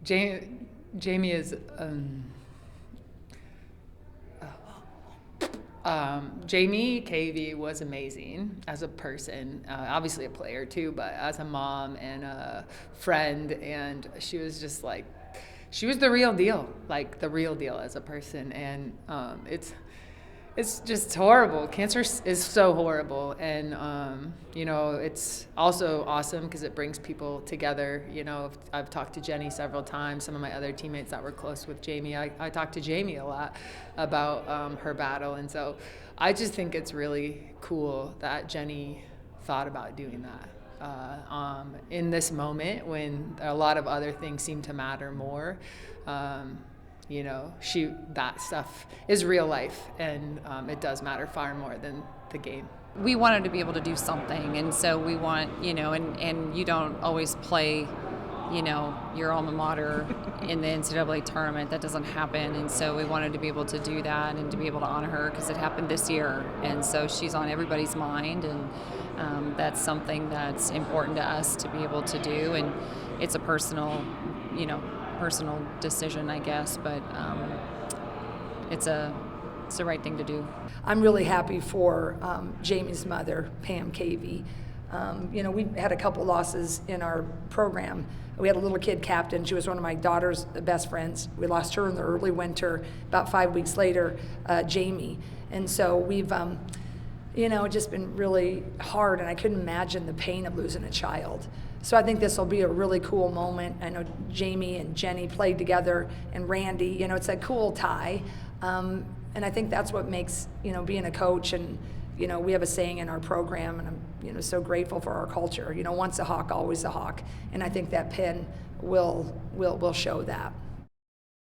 Jamie is Jamie Cavey was amazing as a person, obviously a player too, but as a mom and a friend, and she was just like, she was the real deal, like the real deal as a person, and it's just horrible. Cancer is so horrible, and it's also awesome because it brings people together. I've talked to Jennie several times. Some of my other teammates that were close with Jamie, I talked to Jamie a lot about her battle, and so I just think it's really cool that Jennie thought about doing that in this moment when a lot of other things seem to matter more. That stuff is real life, and it does matter far more than the game. We wanted to be able to do something, and so we want, and you don't always play, your alma mater in the NCAA tournament. That doesn't happen, and so we wanted to be able to do that and to be able to honor her because it happened this year, and so she's on everybody's mind, and that's something that's important to us to be able to do, and it's a personal decision, I guess, but it's the right thing to do. I'm really happy for Jamie's mother, Pam Cavey. We had a couple losses in our program. We had a little kid captain. She was one of my daughter's best friends. We lost her in the early winter. About 5 weeks later, Jamie. And so we've, just been really hard, and I couldn't imagine the pain of losing a child. So I think this will be a really cool moment. I know Jamie and Jennie played together, and Randy, it's a cool tie. And I think that's what makes, being a coach, and, we have a saying in our program, and I'm, so grateful for our culture. Once a Hawk, always a Hawk. And I think that pin will show that.